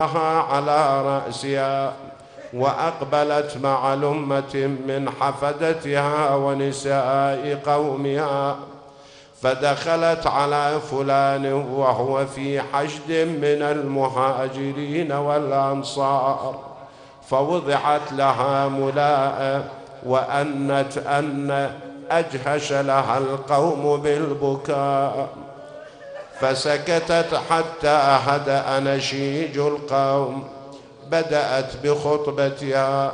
على رأسها، وأقبلت مع لمة من حفدتها ونساء قومها، فدخلت على فلان وهو في حشد من المهاجرين والأنصار، فوضعت لها ملاءة وأنت أن أجهش لها القوم بالبكاء، فسكتت حتى هدأ نشيج القوم. بدأت بخطبتها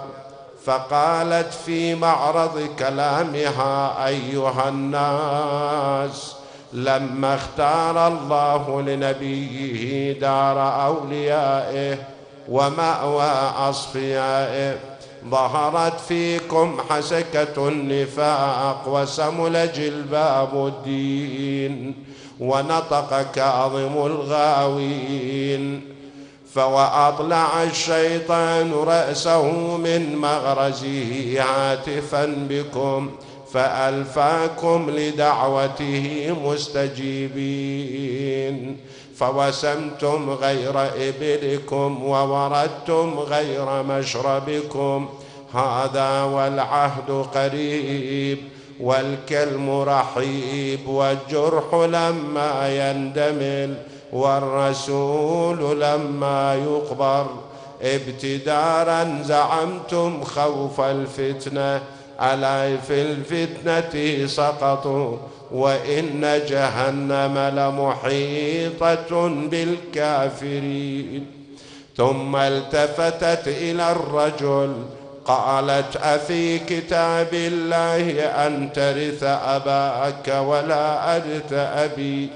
فقالت في معرض كلامها: أيها الناس، لما اختار الله لنبيه دار أوليائه ومأوى أصفيائه ظهرت فيكم حسكة النفاق وسمل جلباب الدين ونطق كاظم الغاوين، فوأطلع الشيطان رأسه من مغرزه هاتفا بكم فألفاكم لدعوته مستجيبين، فوسمتم غير إبلكم ووردتم غير مشربكم، هذا والعهد قريب والكلم رحيب والجرح لما يندمل والرسول لما يقبر. ابتدارا زعمتم خوف الفتنة، ألا في الفتنة سقطوا وإن جهنم لمحيطة بالكافرين. ثم التفتت إلى الرجل قالت: أفي كتاب الله أن ترث أباك ولا أرث أبي؟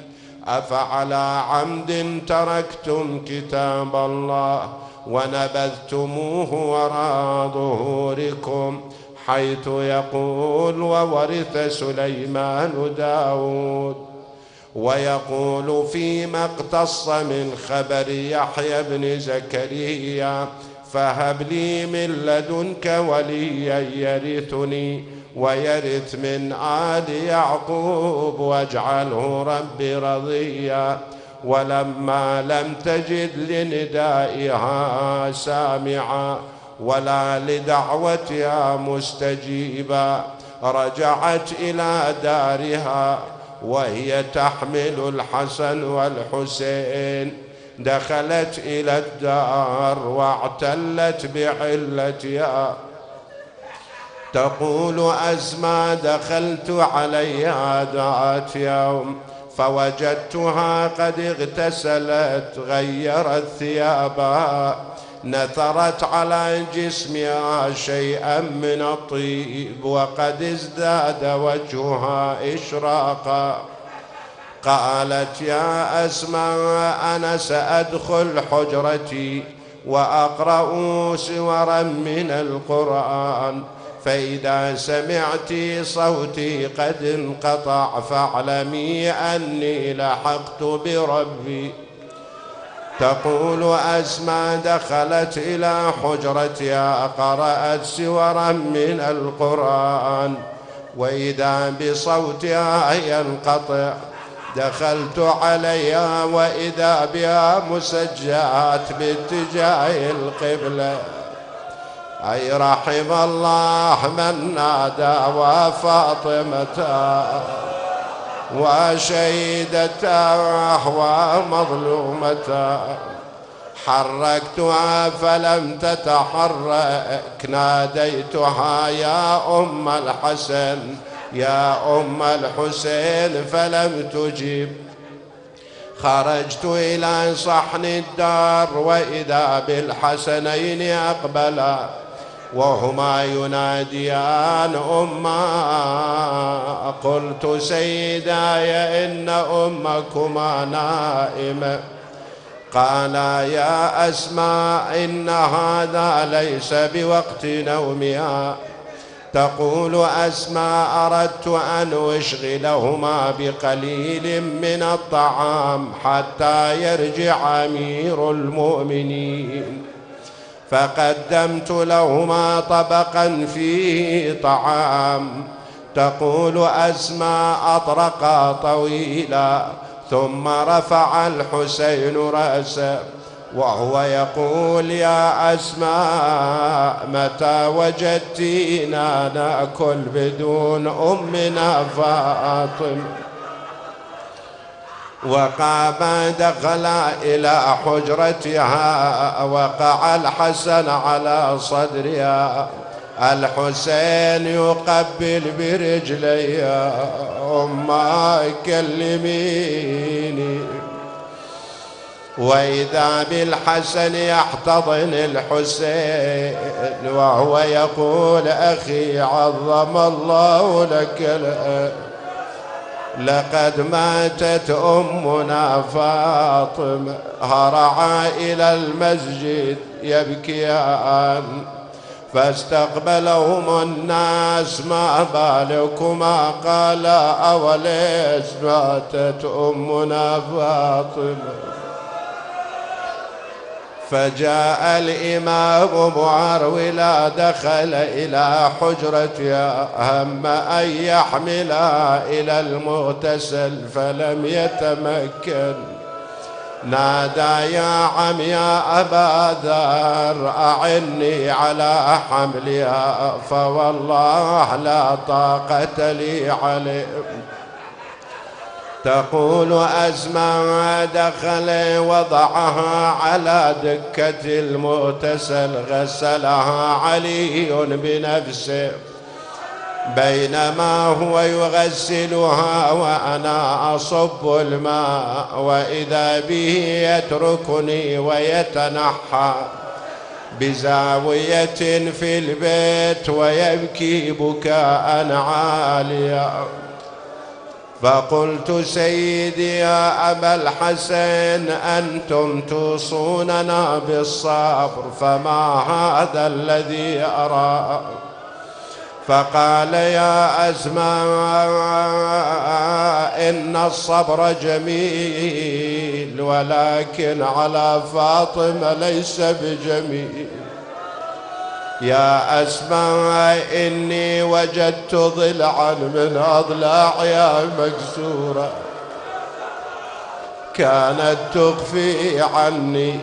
أفعلى عمد تركتم كتاب الله ونبذتموه وراء ظهوركم، حيث يقول: وورث سليمان داود، ويقول فيما اقتص من خبر يحيى بن زكريا: فهب لي من لدنك وليا يرثني ويرث من آل يعقوب واجعله رب رضيا. ولما لم تجد لندائها سامعا ولا لدعوتها مستجيبا رجعت إلى دارها وهي تحمل الحسن والحسين. دخلت إلى الدار واعتلت بعلتها، تقول: أزمى دخلت عليها ذات يوم فوجدتها قد اغتسلت، غيرت ثيابها، نثرت على جسمها شيئا من الطيب، وقد ازداد وجهها إشراقا. قالت: يا أسماء، أنا سأدخل حجرتي وأقرأ سورا من القرآن، فإذا سمعت صوتي قد انقطع فاعلمي أني لحقت بربي. تقول أسماء: دخلت إلى حجرتها قرأت سورا من القرآن وإذا بصوتها ينقطع، دخلت عليها وإذا بها مسجات باتجاه القبلة. أي رحم الله من نادى وفاطمة وشهيدته ومظلومة، حركتها فلم تتحرك، ناديتها: يا أم الحسن، يا أم الحسين، فلم تجب. خرجت إلى صحن الدار وإذا بالحسنين أقبلا وهما يناديان أما. قلت: سيداي، إن أمكما نائمة. قالا: يا أسماء، إن هذا ليس بوقت نومها. تقول أسماء: أردت أن أشغلهما بقليل من الطعام حتى يرجع أمير المؤمنين، فقدمت لهما طبقا فيه طعام. تقول أسماء: أطرقا طويلا ثم رفع الحسين رأسه وهو يقول يا أسماء متى وجدتينا نأكل بدون أمنا فاطمة. وقام دخل إلى حجرتها، وقع الحسن على صدرها، الحسين يقبل برجليها أما كلميني. وإذا بالحسن يحتضن الحسين وهو يقول أخي عظم الله لك الأجر، لقد ماتت أمنا فاطمة. هرعا إلى المسجد يبكيان، فاستقبلهم الناس ما بالكما، قال أوليس ماتت أمنا فاطمة. فجاء الإمام معرولا دخل إلى حجرتها، هم أن يحملها إلى المغتسل فلم يتمكن. نادى يا عم يا أبا ذر أعني على حملها، فوالله لا طاقة لي عليه. تقول أسماء دخل وضعها على دكة المغتسل، غسلها علي بنفسه، بينما هو يغسلها وأنا أصب الماء، وإذا به يتركني ويتنحى بزاوية في البيت ويبكي بكاء عاليا. فقلت سيدي يا أبا الحسن أنتم توصوننا بالصبر، فما هذا الذي أرى؟ فقال يا أسماء إن الصبر جميل، ولكن على فاطمة ليس بجميل. يا أسماء إني وجدت ضلعا من أضلاعها مكسورة كانت تخفي عني.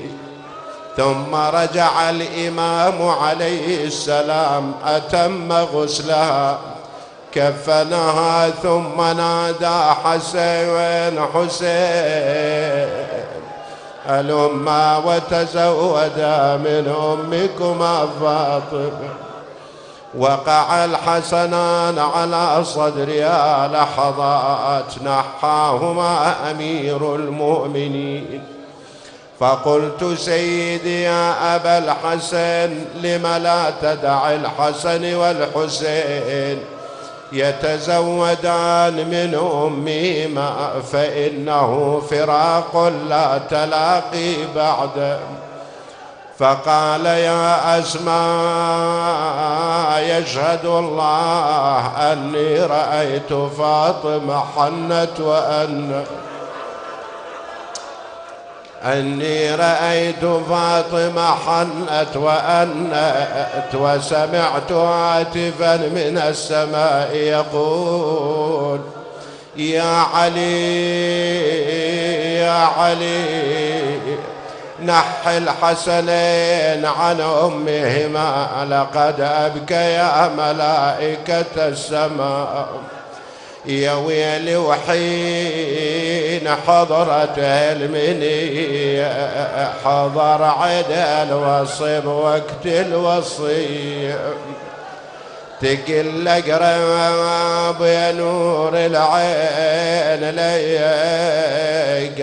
ثم رجع الإمام عليه السلام أتم غسلها، كفنها، ثم نادى حسين حسين هلما وتزودا من أمكما فاطمة. وقع الحسنان على صدرها لحظات، نحاهما أمير المؤمنين. فقلت سيدي يا أبا الحسن لم لا تدع الحسن والحسين يتزودان من أمهما، فإنه فراق لا تلاقي بعد. فقال يا أسماء يشهد الله أني رأيت فاطمة حنت أني رأيت فاطمة حنت وأنت، وسمعت هاتفا من السماء يقول يا علي يا علي نح الحسنين عن أمهما، لقد أبكيا ملائكة السماء. يا ويلي وحين حضرت المنية، حضر عدل وصب وقت الوصية، تقل قرب يا نور العين لي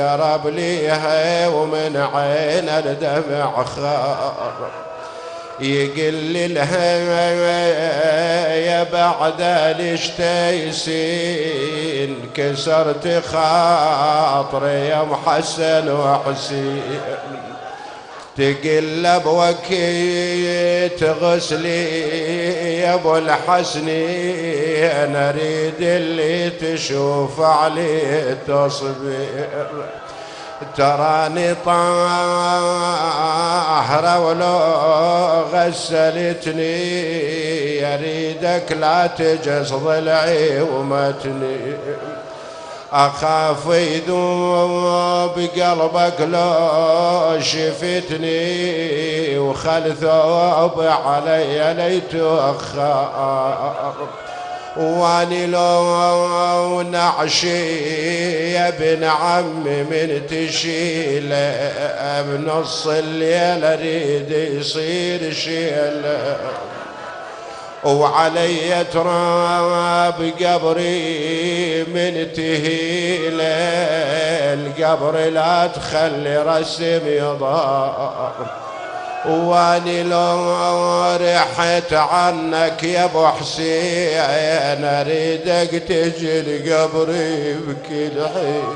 قرب ليها، ومن عين الدمع خار يقل لها يا بعد الاشتيسين، كسرت خاطري يا محسن وحسين. تقلب وكيت غسلي يا ابو الحسنين، اريد اللي تشوف عليه تصبر. تراني طاهرة ولو غسلتني، يريدك لا تجس ضلعي ومتني. أخاف يذوب قلبك لو شفتني وخل ثوب علي ليتأخر واني لو نعشي يا ابن عمي من تشيله بنص الليل اريد يصير شيله وعلي تراب قبري من تهيله القبر لا تخلي رسم يضار واني لو رحت عنك يا ابو حسين اريدك تجي لقبري بكل حين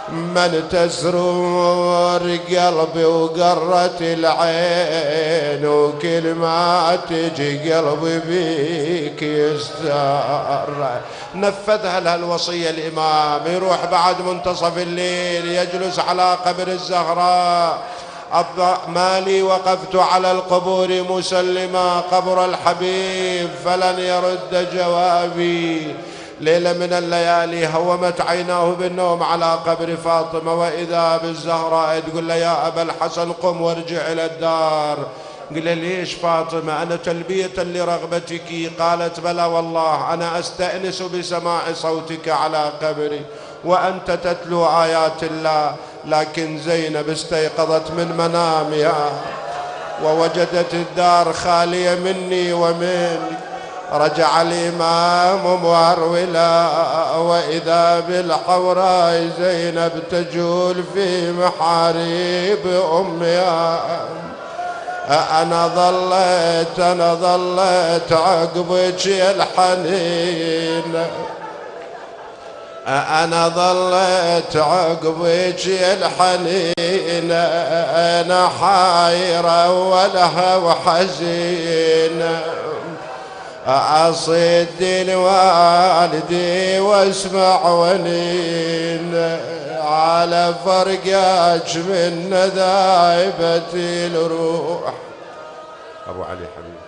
من تسرور قلبي وقرت العين وكل ما تجي قلبي بيك يستار. نفذها لهالوصية الإمام، يروح بعد منتصف الليل يجلس على قبر الزهراء. مالي وقفت على القبور مسلما قبر الحبيب فلن يرد جوابي. ليلة من الليالي هومت عيناه بالنوم على قبر فاطمة وإذا بالزهراء تقول له يا أبا الحسن قم وارجع إلى الدار. قال ليش فاطمة؟ أنا تلبية لرغبتك. قالت بلى والله أنا أستأنس بسماع صوتك على قبري وأنت تتلو آيات الله. لكن زينب استيقظت من منامها ووجدت الدار خالية مني ومنك. رجع الإمام مهرولا وإذا بالحوراء زينب تجول في محاريب أمها. أنا ظليت عقبك يا الحنين، أنا ظليت عقبك يا الحنين، أنا حايرة ولها وحزينة. أصيد الوالدي واسمع ونين على فرقاك من ذايبة الروح. أبو علي حبيبي